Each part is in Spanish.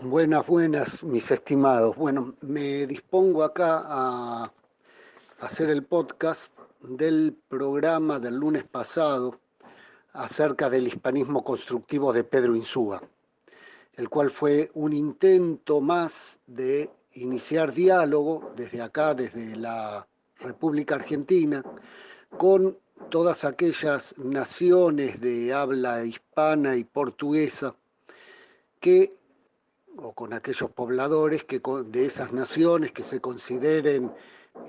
Buenas, buenas, mis estimados. Bueno, me dispongo acá a hacer el podcast del programa del lunes pasado acerca del hispanismo constructivo de Pedro Insúa, el cual fue un intento más de iniciar diálogo desde acá, desde la República Argentina, con todas aquellas naciones de habla hispana y portuguesa que o con aquellos pobladores de esas naciones que se consideren,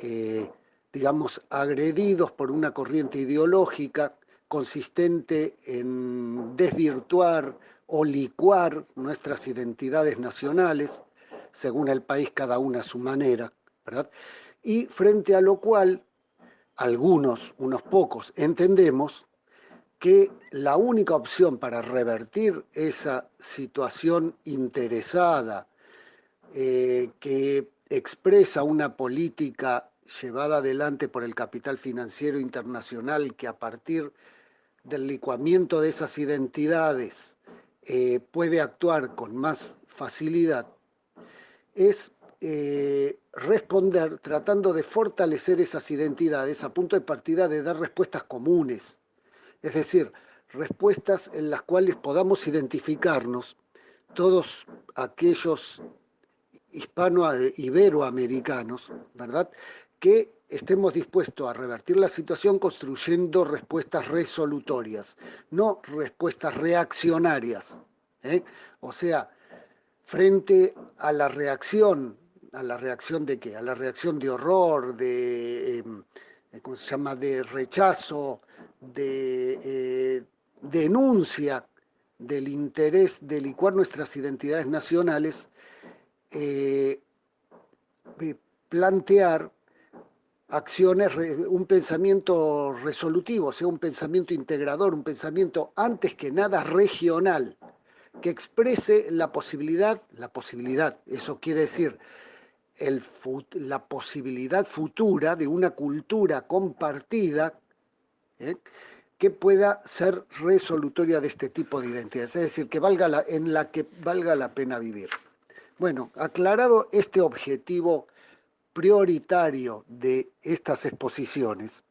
eh, digamos, agredidos por una corriente ideológica consistente en desvirtuar o licuar nuestras identidades nacionales, según el país cada una a su manera, ¿verdad? Y frente a lo cual algunos, unos pocos, entendemos que la única opción para revertir esa situación interesada que expresa una política llevada adelante por el capital financiero internacional que a partir del licuamiento de esas identidades puede actuar con más facilidad, es responder tratando de fortalecer esas identidades a punto de partida de dar respuestas comunes, es decir, respuestas en las cuales podamos identificarnos todos aquellos hispano-iberoamericanos, ¿verdad? Que estemos dispuestos a revertir la situación construyendo respuestas resolutorias, no respuestas reaccionarias. ¿Eh? O sea, frente a la reacción de qué? A la reacción de horror, ¿cómo se llama? De rechazo, de denuncia del interés de licuar nuestras identidades nacionales, eh, plantear acciones, un pensamiento resolutivo, o sea, un pensamiento integrador, un pensamiento antes que nada regional, que exprese la posibilidad, eso quiere decir la posibilidad futura de una cultura compartida, ¿eh? Que pueda ser resolutoria de este tipo de identidades, es decir, en la que valga la pena vivir. Bueno, aclarado este objetivo prioritario de estas exposiciones,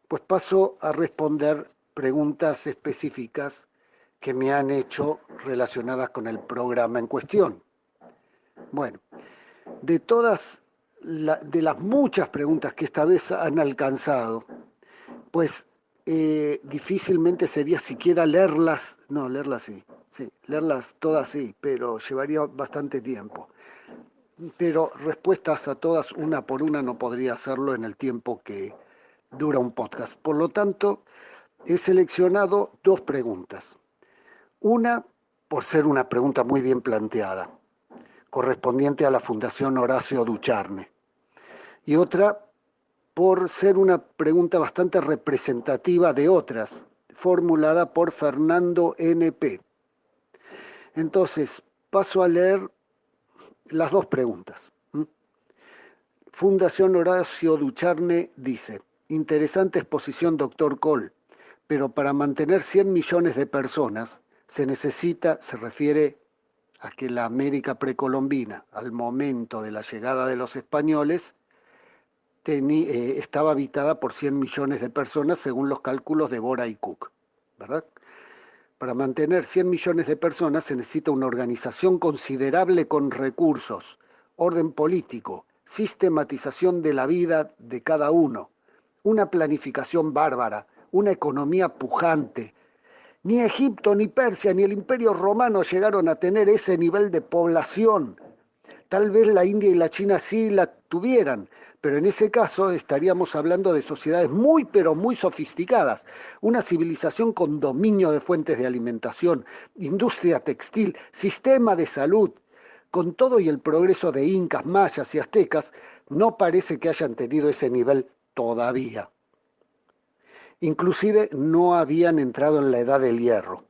pues paso a responder preguntas específicas que me han hecho relacionadas con el programa en cuestión. Bueno, de las muchas preguntas que esta vez han alcanzado, pues difícilmente sería siquiera leerlas, no, leerlas sí, sí, leerlas todas sí, pero llevaría bastante tiempo. Pero respuestas a todas una por una no podría hacerlo en el tiempo que dura un podcast. Por lo tanto, he seleccionado dos preguntas. Una, por ser una pregunta muy bien planteada, correspondiente a la Fundación Horacio Ducharne. Y otra, por ser una pregunta bastante representativa de otras, formulada por Fernando N.P. Entonces, paso a leer las dos preguntas. Fundación Horacio Ducharne dice, interesante exposición, doctor Cole, pero para mantener 100 millones de personas se refiere a que la América precolombina, al momento de la llegada de los españoles, estaba habitada por 100 millones de personas según los cálculos de Bora y Cook, ¿verdad? Para mantener 100 millones de personas se necesita una organización considerable con recursos, orden político, sistematización de la vida de cada uno, una planificación bárbara, una economía pujante. Ni Egipto, ni Persia, ni el Imperio Romano llegaron a tener ese nivel de población. Tal vez la India y la China sí la tuvieran, pero en ese caso estaríamos hablando de sociedades muy, pero muy sofisticadas. Una civilización con dominio de fuentes de alimentación, industria textil, sistema de salud. Con todo y el progreso de incas, mayas y aztecas, no parece que hayan tenido ese nivel todavía. Inclusive no habían entrado en la edad del hierro.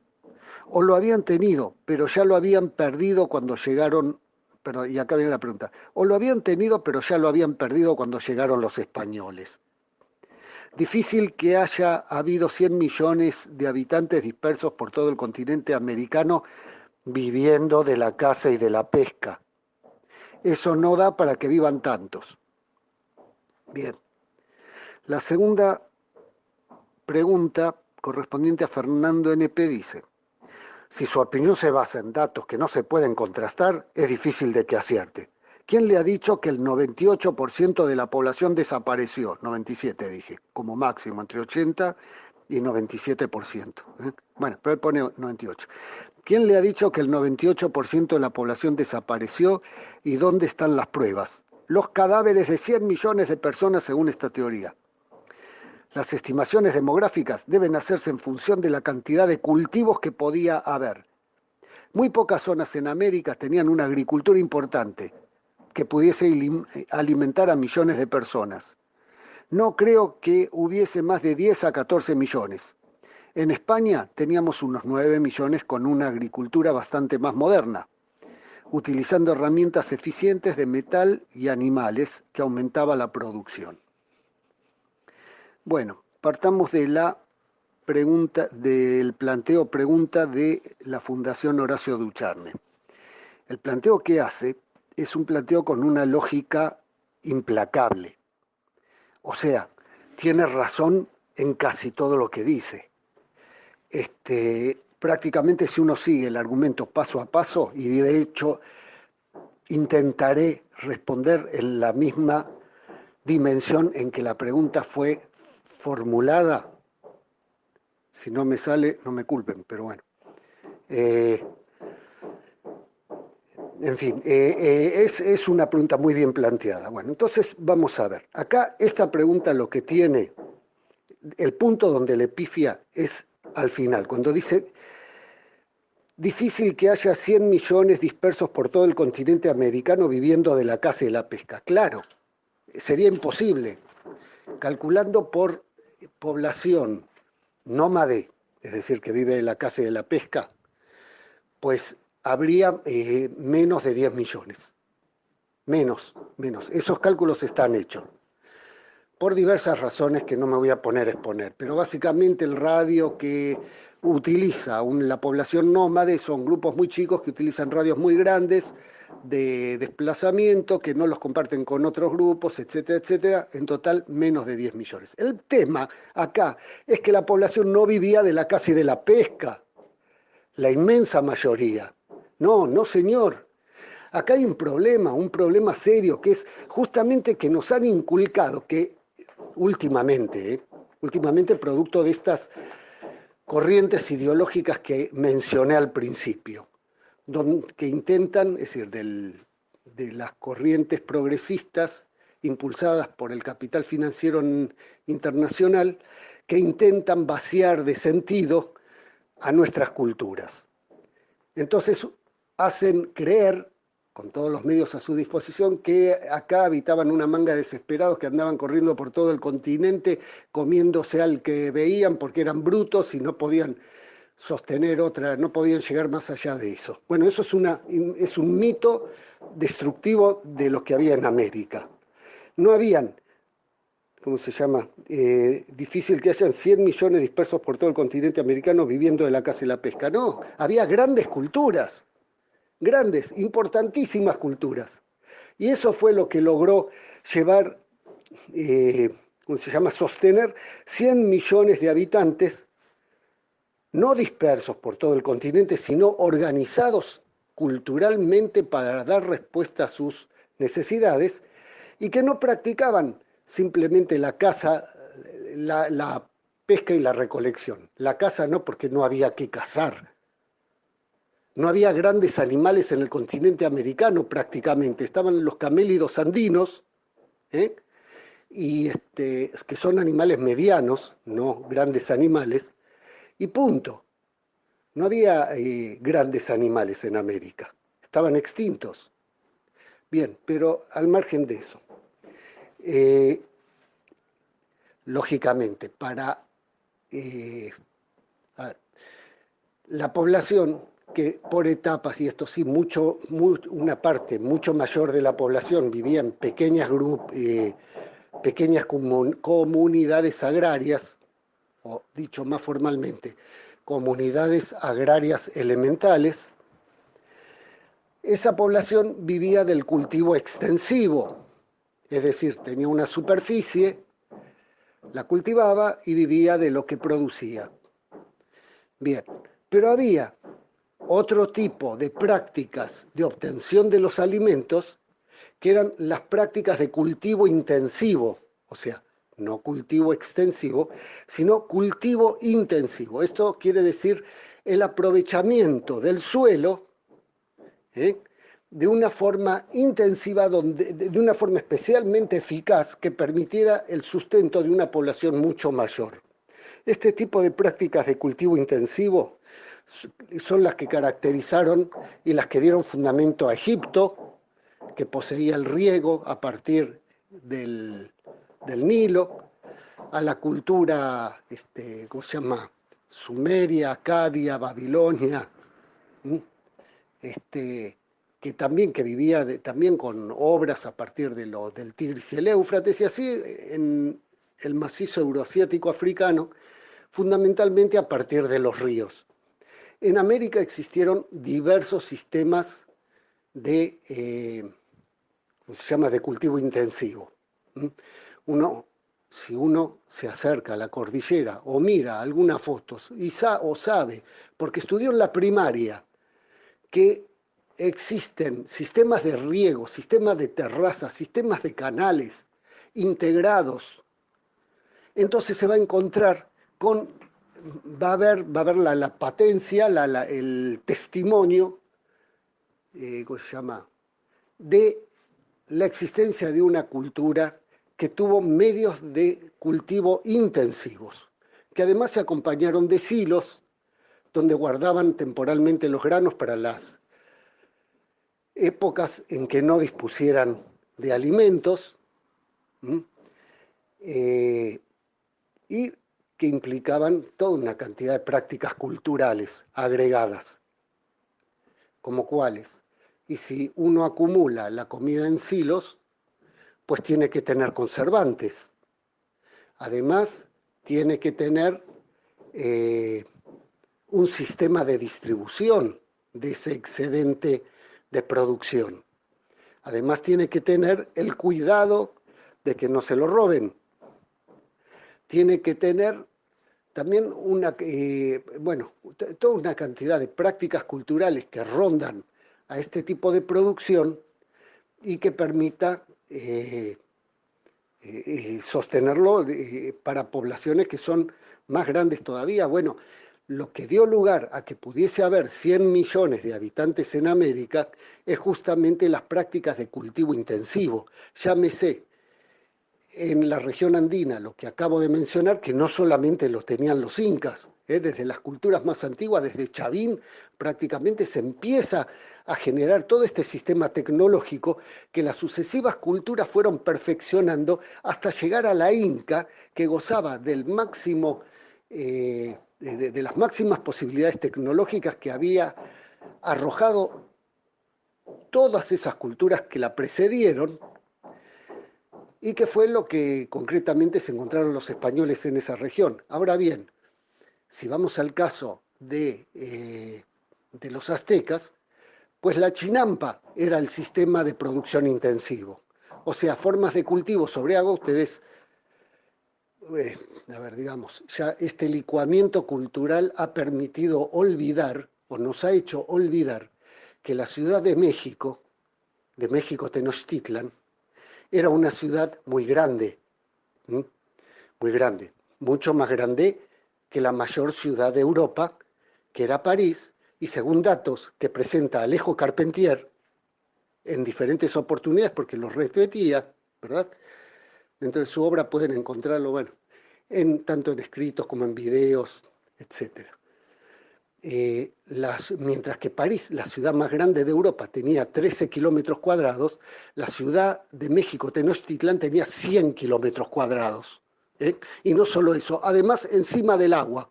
O lo habían tenido, pero ya lo habían perdido cuando llegaron, pero, y acá viene la pregunta, o lo habían tenido, pero ya lo habían perdido cuando llegaron los españoles. Difícil que haya habido 100 millones de habitantes dispersos por todo el continente americano viviendo de la caza y de la pesca. Eso no da para que vivan tantos. Bien. La segunda pregunta, correspondiente a Fernando NP, dice: si su opinión se basa en datos que no se pueden contrastar, es difícil de que acierte. ¿Quién le ha dicho que el 98% de la población desapareció? 97 dije, como máximo, entre 80 y 97%. Bueno, pero él pone 98. ¿Quién le ha dicho que el 98% de la población desapareció y dónde están las pruebas? Los cadáveres de 100 millones de personas según esta teoría. Las estimaciones demográficas deben hacerse en función de la cantidad de cultivos que podía haber. Muy pocas zonas en América tenían una agricultura importante que pudiese alimentar a millones de personas. No creo que hubiese más de 10 a 14 millones. En España teníamos unos 9 millones con una agricultura bastante más moderna, utilizando herramientas eficientes de metal y animales que aumentaba la producción. Bueno, partamos de la pregunta, del planteo pregunta de la Fundación Horacio Ducharme. El planteo que hace es un planteo con una lógica implacable. O sea, tiene razón en casi todo lo que dice. Prácticamente si uno sigue el argumento paso a paso, y de hecho intentaré responder en la misma dimensión en que la pregunta fue formulada. Si no me sale, no me culpen, pero bueno. En fin, es una pregunta muy bien planteada. Bueno, entonces vamos a ver. Acá esta pregunta lo que tiene, el punto donde le pifia es al final, cuando dice: difícil que haya 100 millones dispersos por todo el continente americano viviendo de la caza y la pesca. Claro, sería imposible. Calculando por población nómade, es decir, que vive de la caza y de la pesca, pues habría menos de 10 millones. Menos. Esos cálculos están hechos. Por diversas razones que no me voy a poner a exponer, pero básicamente el radio que utiliza la población nómade son grupos muy chicos que utilizan radios muy grandes de desplazamiento, que no los comparten con otros grupos, etcétera, etcétera. En total, menos de 10 millones. El tema acá es que la población no vivía de la caza y de la pesca, la inmensa mayoría. No, señor. Acá hay un problema serio, que es justamente que nos han inculcado que últimamente producto de estas corrientes ideológicas que mencioné al principio, que intentan, es decir, de las corrientes progresistas impulsadas por el capital financiero internacional, que intentan vaciar de sentido a nuestras culturas. Entonces hacen creer, con todos los medios a su disposición, que acá habitaban una manga de desesperados que andaban corriendo por todo el continente, comiéndose al que veían porque eran brutos y no podían sostener otra, no podían llegar más allá de eso. Bueno, eso es un mito destructivo de lo que había en América. No habían, ¿cómo se llama? Difícil que hayan 100 millones dispersos por todo el continente americano viviendo de la caza y la pesca. No, había grandes culturas. Grandes, importantísimas culturas. Y eso fue lo que logró llevar, ¿cómo se llama?, sostener 100 millones de habitantes, no dispersos por todo el continente, sino organizados culturalmente para dar respuesta a sus necesidades, y que no practicaban simplemente la caza, la pesca y la recolección. La caza no, porque no había que cazar. No había grandes animales en el continente americano prácticamente. Estaban los camélidos andinos, y que son animales medianos, no grandes animales, y punto. No había grandes animales en América. Estaban extintos. Bien, pero al margen de eso, lógicamente, para la población, que por etapas, y esto sí, una parte mucho mayor de la población vivía en pequeñas comunidades agrarias, o dicho más formalmente, comunidades agrarias elementales, esa población vivía del cultivo extensivo, es decir, tenía una superficie, la cultivaba y vivía de lo que producía. Bien, pero había otro tipo de prácticas de obtención de los alimentos que eran las prácticas de cultivo intensivo, o sea, no cultivo extensivo, sino cultivo intensivo. Esto quiere decir el aprovechamiento del suelo, ¿eh?, de una forma intensiva, de una forma especialmente eficaz que permitiera el sustento de una población mucho mayor. Este tipo de prácticas de cultivo intensivo son las que caracterizaron y las que dieron fundamento a Egipto, que poseía el riego a partir del Nilo, a la cultura, ¿cómo se llama? Sumeria, Acadia, Babilonia, que también que vivía también con obras a partir del Tigris y el Éufrates, y así en el macizo euroasiático africano, fundamentalmente a partir de los ríos. En América existieron diversos sistemas se llama de cultivo intensivo. Si uno se acerca a la cordillera o mira algunas fotos o sabe, porque estudió en la primaria, que existen sistemas de riego, sistemas de terrazas, sistemas de canales integrados, entonces se va a encontrar con, va a haber la patencia, el testimonio, ¿cómo se llama?, de la existencia de una cultura que tuvo medios de cultivo intensivos, que además se acompañaron de silos donde guardaban temporalmente los granos para las épocas en que no dispusieran de alimentos, y que implicaban toda una cantidad de prácticas culturales agregadas, como cuáles. Y si uno acumula la comida en silos, pues tiene que tener conservantes. Además, tiene que tener un sistema de distribución de ese excedente de producción. Además, tiene que tener el cuidado de que no se lo roben. Tiene que tener también toda una cantidad de prácticas culturales que rondan a este tipo de producción y que permita sostenerlo para poblaciones que son más grandes todavía. Bueno, lo que dio lugar a que pudiese haber 100 millones de habitantes en América es justamente las prácticas de cultivo intensivo. Llámese en la región andina, lo que acabo de mencionar, que no solamente lo tenían los incas, desde las culturas más antiguas, desde Chavín, prácticamente se empieza a generar todo este sistema tecnológico que las sucesivas culturas fueron perfeccionando hasta llegar a la Inca, que gozaba del máximo, de las máximas posibilidades tecnológicas que había arrojado todas esas culturas que la precedieron, y que fue lo que concretamente se encontraron los españoles en esa región. Ahora bien, si vamos al caso de los aztecas, pues la chinampa era el sistema de producción intensivo. O sea, formas de cultivo sobre agua, ustedes, digamos, ya este licuamiento cultural ha permitido olvidar, o nos ha hecho olvidar, que la Ciudad de México Tenochtitlan, era una ciudad muy grande, muy grande, mucho más grande que la mayor ciudad de Europa, que era París, y según datos que presenta Alejo Carpentier en diferentes oportunidades, porque los repetía, ¿verdad? Dentro de su obra pueden encontrarlo, bueno, tanto en escritos como en videos, etc. Mientras que París, la ciudad más grande de Europa, tenía 13 kilómetros cuadrados, la ciudad de México, Tenochtitlán, tenía 100 kilómetros cuadrados. Y no solo eso, además encima del agua.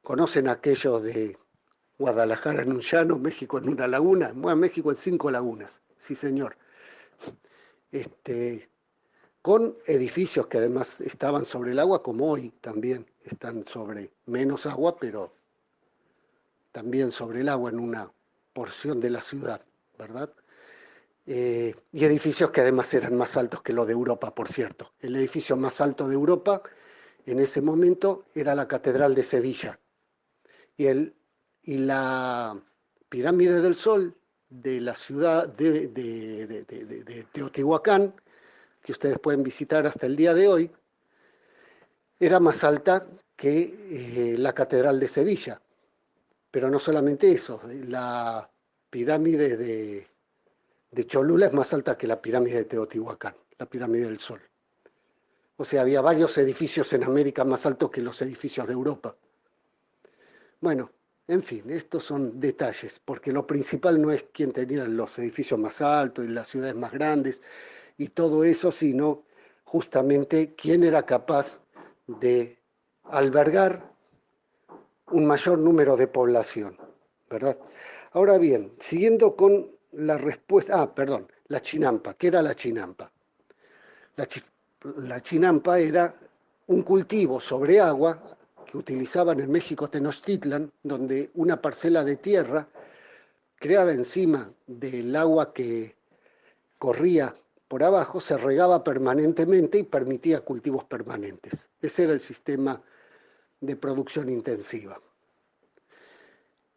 ¿Conocen aquello de Guadalajara en un llano, México en una laguna? Bueno, México en 5 lagunas, sí señor. Con edificios que además estaban sobre el agua, como hoy también están sobre menos agua, pero también sobre el agua en una porción de la ciudad, ¿verdad? Y edificios que además eran más altos que los de Europa, por cierto. El edificio más alto de Europa en ese momento era la Catedral de Sevilla. Y la pirámide del Sol de la ciudad de Teotihuacán, que ustedes pueden visitar hasta el día de hoy, era más alta que la Catedral de Sevilla. Pero no solamente eso, la pirámide de Cholula es más alta que la pirámide de Teotihuacán, la pirámide del Sol. O sea, había varios edificios en América más altos que los edificios de Europa. Bueno, en fin, estos son detalles, porque lo principal no es quién tenía los edificios más altos y las ciudades más grandes y todo eso, sino justamente quién era capaz de albergar un mayor número de población, ¿verdad? Ahora bien, siguiendo con la respuesta, perdón, la chinampa. ¿Qué era la chinampa? La, chi, la chinampa era un cultivo sobre agua que utilizaban en México Tenochtitlan, donde una parcela de tierra creada encima del agua que corría por abajo se regaba permanentemente y permitía cultivos permanentes. Ese era el sistema de producción intensiva.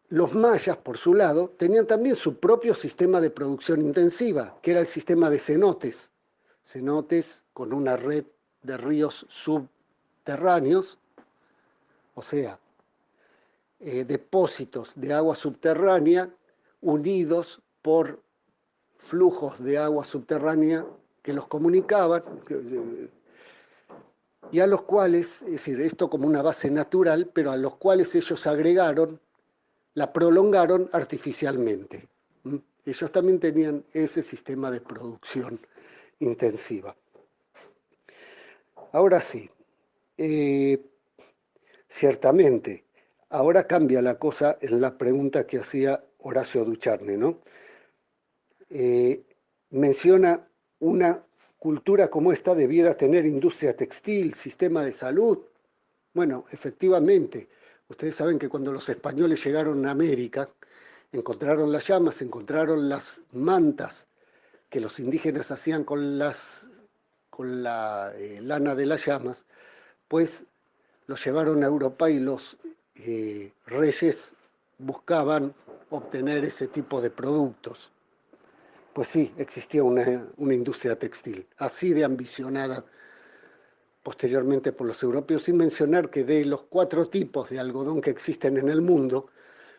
Los mayas, por su lado, tenían también su propio sistema de producción intensiva, que era el sistema de cenotes. Cenotes con una red de ríos subterráneos, o sea, depósitos de agua subterránea unidos por flujos de agua subterránea que los comunicaban, y a los cuales, es decir, esto como una base natural, pero a los cuales ellos agregaron, la prolongaron artificialmente. Ellos también tenían ese sistema de producción intensiva. Ahora sí, ciertamente, ahora cambia la cosa en la pregunta que hacía Horacio Ducharne, ¿no? Menciona una cultura como esta debiera tener industria textil, sistema de salud. Bueno, efectivamente, ustedes saben que cuando los españoles llegaron a América, encontraron las llamas, encontraron las mantas que los indígenas hacían con la lana de las llamas, pues los llevaron a Europa y los reyes buscaban obtener ese tipo de productos. Pues sí, existía una industria textil, así de ambicionada posteriormente por los europeos, sin mencionar que de los 4 tipos de algodón que existen en el mundo,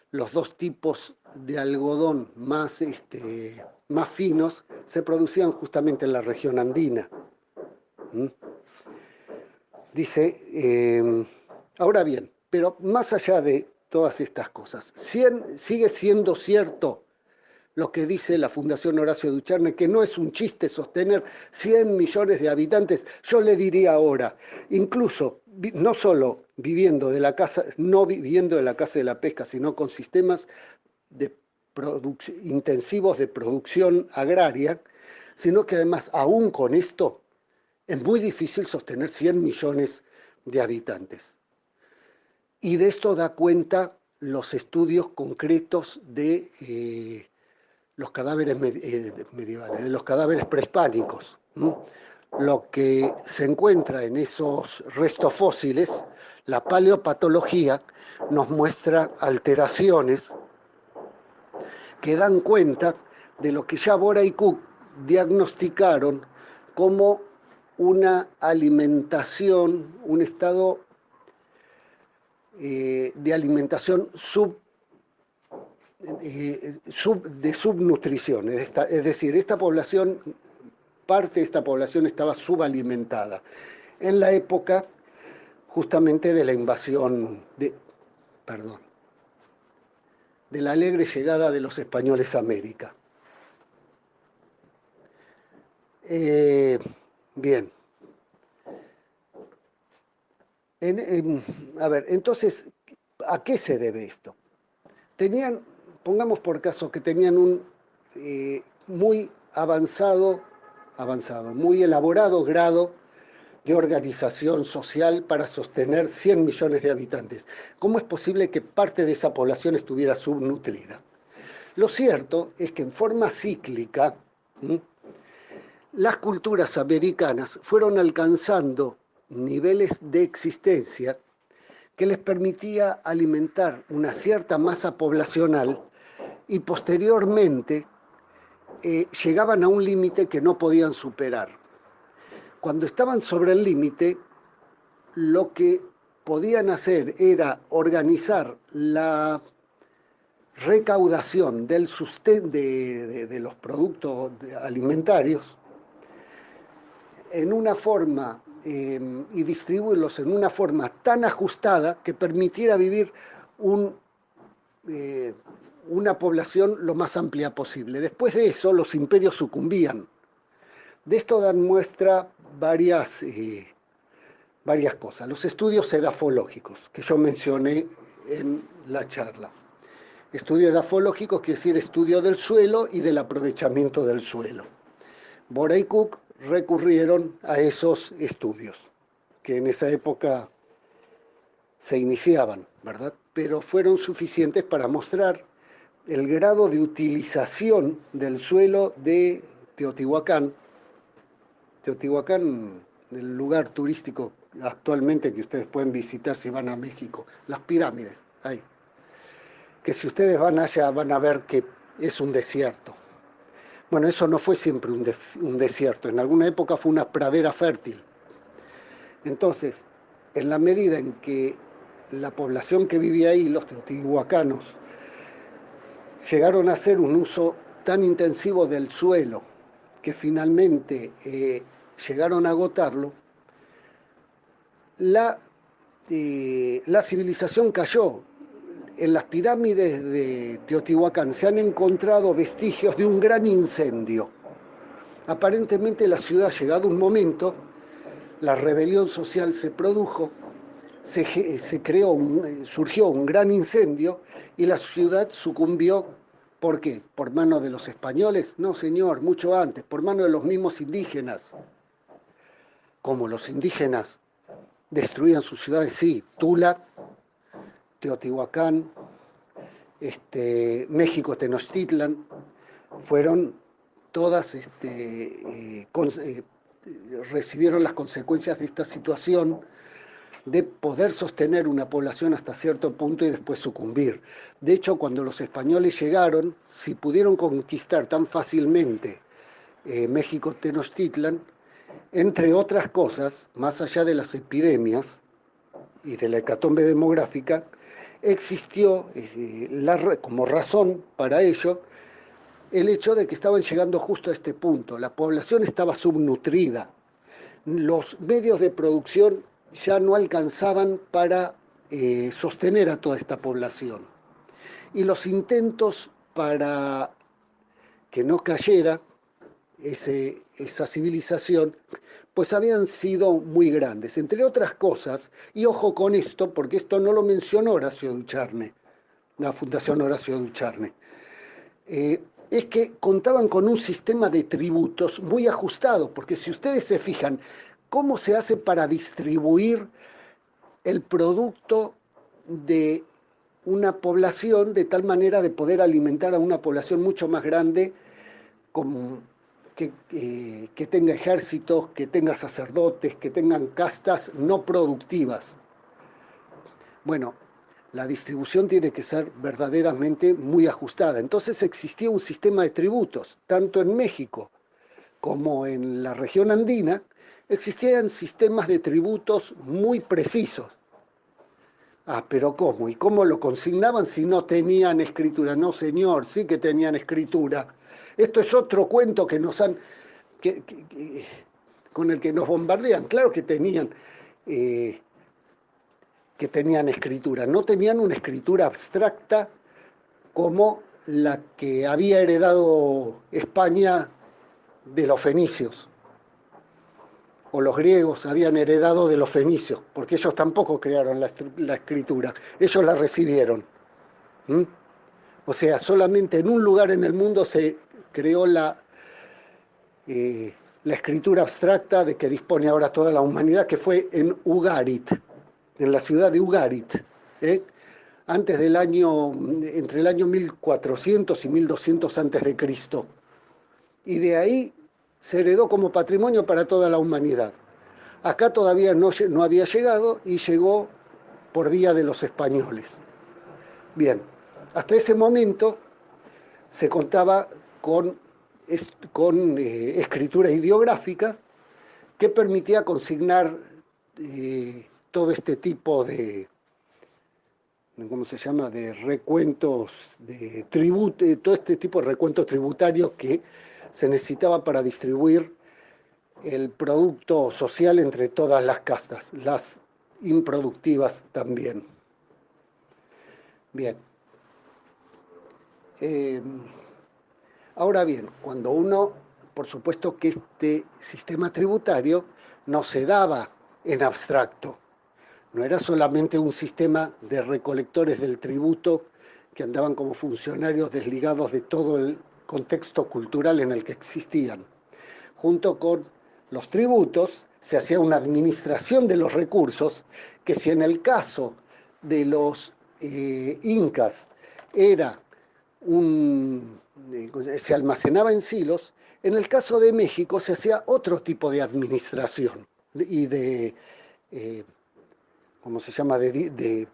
los 2 tipos de algodón más finos se producían justamente en la región andina. Dice, ahora bien, pero más allá de todas estas cosas, sigue siendo cierto lo que dice la Fundación Horacio Ducharne, que no es un chiste sostener 100 millones de habitantes. Yo le diría ahora, incluso no solo viviendo de la casa, no viviendo de la caza de la pesca, sino con sistemas intensivos de producción agraria, sino que además aún con esto es muy difícil sostener 100 millones de habitantes. Y de esto da cuenta los estudios concretos de los cadáveres medievales, de los cadáveres prehispánicos. Lo que se encuentra en esos restos fósiles, la paleopatología nos muestra alteraciones que dan cuenta de lo que ya Bora y Cook diagnosticaron como una alimentación, un estado de alimentación de subnutrición, es decir, parte de esta población estaba subalimentada en la época justamente de la invasión, de la alegre llegada de los españoles a América. Bien. A ver, entonces, ¿a qué se debe esto? Pongamos por caso que tenían un muy avanzado, muy elaborado grado de organización social para sostener 100 millones de habitantes. ¿Cómo es posible que parte de esa población estuviera subnutrida? Lo cierto es que en forma cíclica, las culturas americanas fueron alcanzando niveles de existencia que les permitía alimentar una cierta masa poblacional y posteriormente llegaban a un límite que no podían superar. Cuando estaban sobre el límite, lo que podían hacer era organizar la recaudación del sustento de los productos alimentarios en una forma y distribuirlos en una forma tan ajustada que permitiera vivir una población lo más amplia posible. Después de eso, los imperios sucumbían. De esto dan muestra varias cosas. Los estudios edafológicos, que yo mencioné en la charla. Estudio edafológico quiere decir estudio del suelo y del aprovechamiento del suelo. Borah y Cook recurrieron a esos estudios, que en esa época se iniciaban, ¿verdad? Pero fueron suficientes para mostrar el grado de utilización del suelo de Teotihuacán. Teotihuacán, el lugar turístico actualmente que ustedes pueden visitar si van a México, las pirámides, ahí. Que si ustedes van allá van a ver que es un desierto. Bueno, eso no fue siempre un desierto, en alguna época fue una pradera fértil. Entonces, en la medida en que la población que vivía ahí, los teotihuacanos, llegaron a hacer un uso tan intensivo del suelo que finalmente llegaron a agotarlo, la civilización cayó. En las pirámides de Teotihuacán se han encontrado vestigios de un gran incendio. Aparentemente la ciudad, llegado un momento, la rebelión social se produjo, surgió un gran incendio y la ciudad sucumbió. ¿Por qué? ¿Por mano de los españoles? No, señor, mucho antes, por mano de los mismos indígenas. Como los indígenas destruían sus ciudades, sí, Tula, Teotihuacán, México, Tenochtitlan, fueron todas, recibieron las consecuencias de esta situación de poder sostener una población hasta cierto punto y después sucumbir. De hecho, cuando los españoles llegaron, si pudieron conquistar tan fácilmente México, Tenochtitlan, entre otras cosas, más allá de las epidemias y de la hecatombe demográfica, existió como razón para ello el hecho de que estaban llegando justo a este punto. La población estaba subnutrida. Los medios de producción ya no alcanzaban para sostener a toda esta población. Y los intentos para que no cayera esa civilización, pues habían sido muy grandes. Entre otras cosas, y ojo con esto, porque esto no lo mencionó Horacio Ducharne, la Fundación Horacio Ducharne, es que contaban con un sistema de tributos muy ajustado, porque si ustedes se fijan, ¿cómo se hace para distribuir el producto de una población de tal manera de poder alimentar a una población mucho más grande que tenga ejércitos, que tenga sacerdotes, que tengan castas no productivas? Bueno, la distribución tiene que ser verdaderamente muy ajustada. Entonces existía un sistema de tributos, tanto en México como en la región andina, existían sistemas de tributos muy precisos. Ah, pero ¿cómo? ¿Y cómo lo consignaban si no tenían escritura? No, señor, sí que tenían escritura. Esto es otro cuento que nos han, con el que nos bombardean. Claro que tenían escritura. No tenían una escritura abstracta como la que había heredado España de los fenicios, o los griegos habían heredado de los fenicios, porque ellos tampoco crearon la escritura, ellos la recibieron. O sea, solamente en un lugar en el mundo se creó la escritura abstracta de que dispone ahora toda la humanidad, que fue en Ugarit, en la ciudad de Ugarit. entre el año 1400 y 1200 antes de Cristo. Y de ahí se heredó como patrimonio para toda la humanidad. Acá todavía no había llegado y llegó por vía de los españoles. Bien, hasta ese momento se contaba con escrituras ideográficas que permitía consignar todo este tipo de, ¿cómo se llama?, de recuentos, de tributo, todo este tipo de recuentos tributarios que se necesitaba para distribuir el producto social entre todas las castas, las improductivas también. Bien. Ahora bien, cuando uno, por supuesto que este sistema tributario no se daba en abstracto, no era solamente un sistema de recolectores del tributo que andaban como funcionarios desligados de todo el contexto cultural en el que existían. Junto con los tributos se hacía una administración de los recursos que, si en el caso de los incas era se almacenaba en silos, en el caso de México se hacía otro tipo de administración y de, ¿cómo se llama?, de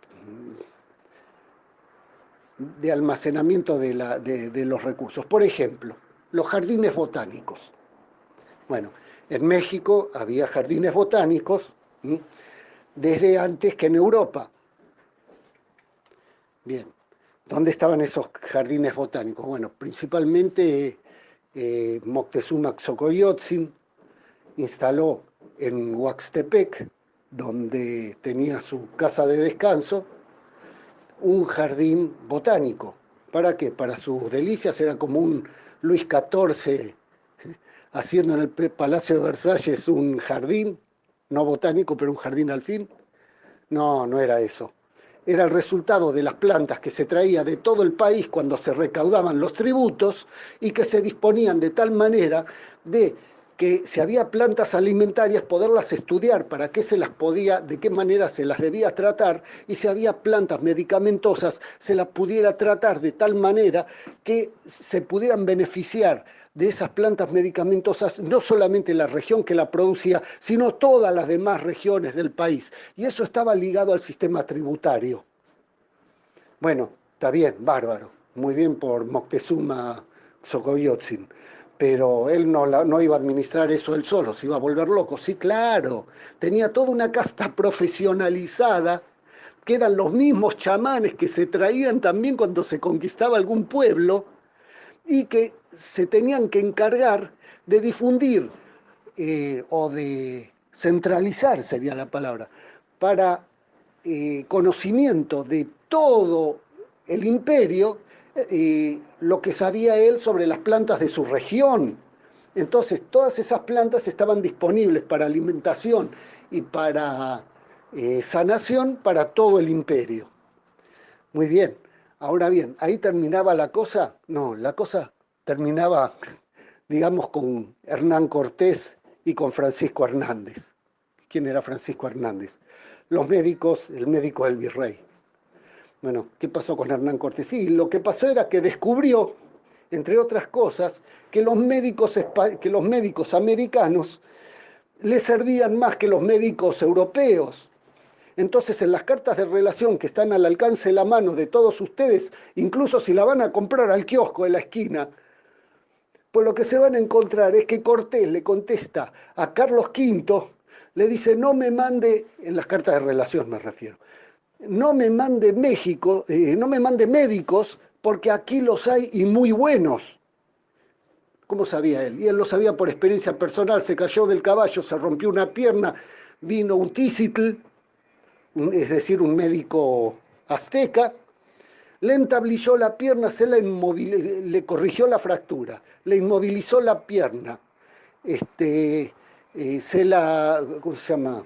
almacenamiento de los recursos. Por ejemplo, los jardines botánicos. Bueno, en México había jardines botánicos desde antes que en Europa. Bien, ¿dónde estaban esos jardines botánicos? Bueno, principalmente Moctezuma Xocoyotzin instaló en Huaxtepec, donde tenía su casa de descanso, un jardín botánico. ¿Para qué? Para sus delicias, era como un Luis XIV haciendo en el Palacio de Versalles un jardín, no botánico, pero un jardín al fin. No, no era eso. Era el resultado de las plantas que se traía de todo el país cuando se recaudaban los tributos y que se disponían de tal manera de que si había plantas alimentarias, poderlas estudiar para qué se las podía, de qué manera se las debía tratar, y si había plantas medicamentosas, se las pudiera tratar de tal manera que se pudieran beneficiar de esas plantas medicamentosas, no solamente la región que la producía, sino todas las demás regiones del país. Y eso estaba ligado al sistema tributario. Bueno, está bien, bárbaro, muy bien por Moctezuma Xocoyotzin, pero él no iba a administrar eso él solo, se iba a volver loco. Sí, claro, tenía toda una casta profesionalizada, que eran los mismos chamanes que se traían también cuando se conquistaba algún pueblo, y que se tenían que encargar de difundir o de centralizar, sería la palabra, para conocimiento de todo el imperio, lo que sabía él sobre las plantas de su región. Entonces, todas esas plantas estaban disponibles para alimentación y para sanación para todo el imperio. Muy bien. Ahora bien, ¿ahí terminaba la cosa? No, la cosa terminaba, digamos, con Hernán Cortés y con Francisco Hernández. ¿Quién era Francisco Hernández? Los médicos, el médico del virrey. Bueno, ¿qué pasó con Hernán Cortés? Sí, lo que pasó era que descubrió, entre otras cosas, que los médicos americanos le servían más que los médicos europeos. Entonces, en las cartas de relación que están al alcance de la mano de todos ustedes, incluso si la van a comprar al kiosco de la esquina, pues lo que se van a encontrar es que Cortés le contesta a Carlos V, le dice, no me mande, en las cartas de relación me refiero, no me mande México, no me mande médicos, porque aquí los hay y muy buenos. ¿Cómo sabía él? Y él lo sabía por experiencia personal, se cayó del caballo, se rompió una pierna, vino un Tícitl, es decir, un médico azteca, le entablilló la pierna, le corrigió la fractura, le inmovilizó la pierna, ¿cómo se llama?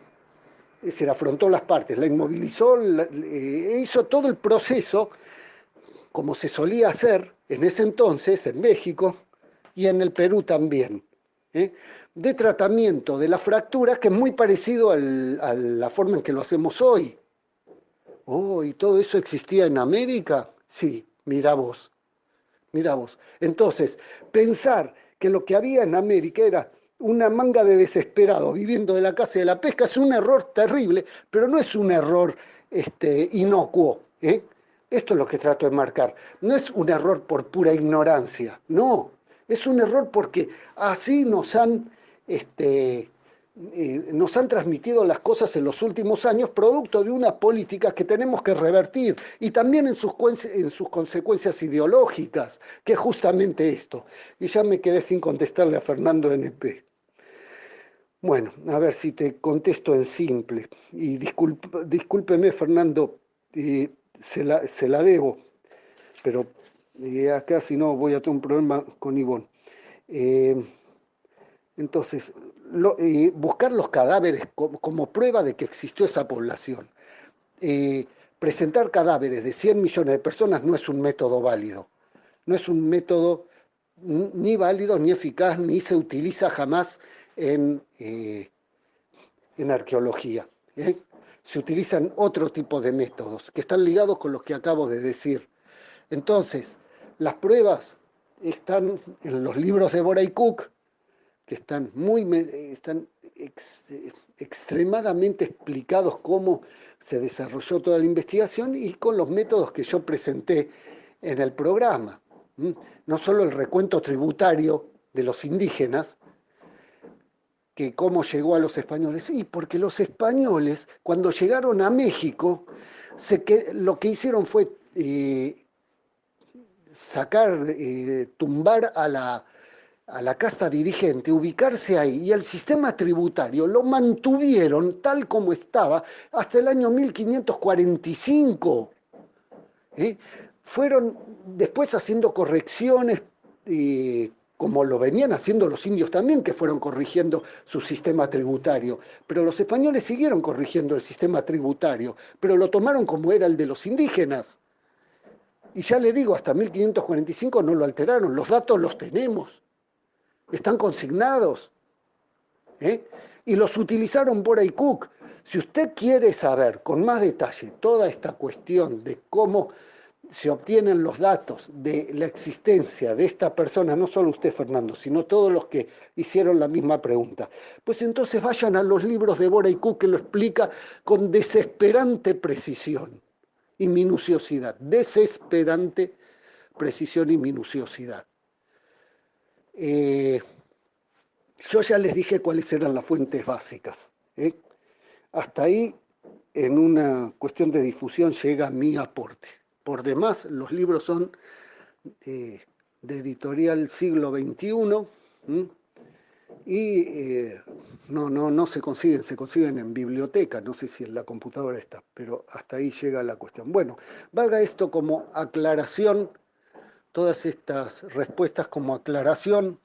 Se le afrontó las partes, la inmovilizó, hizo todo el proceso como se solía hacer en ese entonces en México y en el Perú también, ¿eh? De tratamiento de la fractura, que es muy parecido a la forma en que lo hacemos hoy. Oh, ¿y todo eso existía en América? Sí, mira vos, mira vos. Entonces, pensar que lo que había en América era una manga de desesperados viviendo de la caza y de la pesca es un error terrible, pero no es un error inocuo, ¿eh? Esto es lo que trato de marcar. No es un error por pura ignorancia, no. Es un error porque así nos han transmitido las cosas en los últimos años, producto de una política que tenemos que revertir y también en sus consecuencias ideológicas, que es justamente esto. Y ya me quedé sin contestarle a Fernando NP. Bueno, a ver si te contesto en simple. Y discúlpeme, Fernando, se la debo, pero acá si no voy a tener un problema con Ivonne. Eh, entonces, buscar los cadáveres como prueba de que existió esa población. Eh, Presentar cadáveres de 100 millones de personas no es un método válido. No es un método ni válido, ni eficaz, ni se utiliza jamás en arqueología. ¿Eh? Se utilizan otro tipo de métodos que están ligados con los que acabo de decir. Entonces, las pruebas están en los libros de Boray Cook, que están extremadamente explicados cómo se desarrolló toda la investigación y con los métodos que yo presenté en el programa. No solo el recuento tributario de los indígenas, que cómo llegó a los españoles. Sí, porque los españoles, cuando llegaron a México, lo que hicieron fue tumbar a la casta dirigente, ubicarse ahí, y el sistema tributario lo mantuvieron tal como estaba hasta el año 1545. ¿Eh? Fueron después haciendo correcciones, como lo venían haciendo los indios también, que fueron corrigiendo su sistema tributario. Pero los españoles siguieron corrigiendo el sistema tributario, pero lo tomaron como era el de los indígenas. Y ya le digo, hasta 1545 no lo alteraron, los datos los tenemos, están consignados. ¿Eh? Y los utilizaron Bora y Cook. Si usted quiere saber con más detalle toda esta cuestión de cómo se obtienen los datos de la existencia de esta persona, no solo usted, Fernando, sino todos los que hicieron la misma pregunta, pues entonces vayan a los libros de Bora y Cook, que lo explica con desesperante precisión y minuciosidad. Desesperante precisión y minuciosidad. Yo ya les dije cuáles eran las fuentes básicas. Hasta ahí, en una cuestión de difusión, llega mi aporte. Por demás, los libros son de editorial siglo XXI. Y no se consiguen en biblioteca, no sé si en la computadora está, pero hasta ahí llega la cuestión. Bueno, valga esto como aclaración, todas estas respuestas como aclaración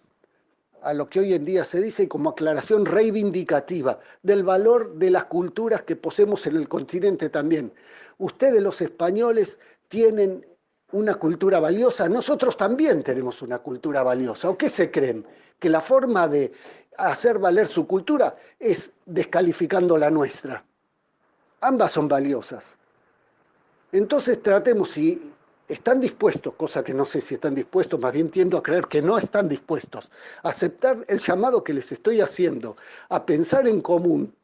a lo que hoy en día se dice y como aclaración reivindicativa del valor de las culturas que poseemos en el continente también. Ustedes los españoles tienen una cultura valiosa, nosotros también tenemos una cultura valiosa. ¿O qué se creen? Que la forma de hacer valer su cultura es descalificando la nuestra. Ambas son valiosas. Entonces tratemos, si están dispuestos, cosa que no sé si están dispuestos, más bien tiendo a creer que no están dispuestos, a aceptar el llamado que les estoy haciendo, a pensar en común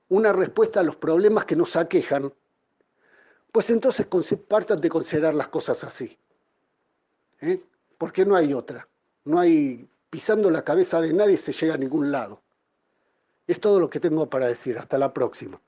una respuesta a los problemas que nos aquejan, pues entonces partan de considerar las cosas así. ¿Eh? Porque no hay otra. No hay, pisando la cabeza de nadie se llega a ningún lado. Es todo lo que tengo para decir. Hasta la próxima.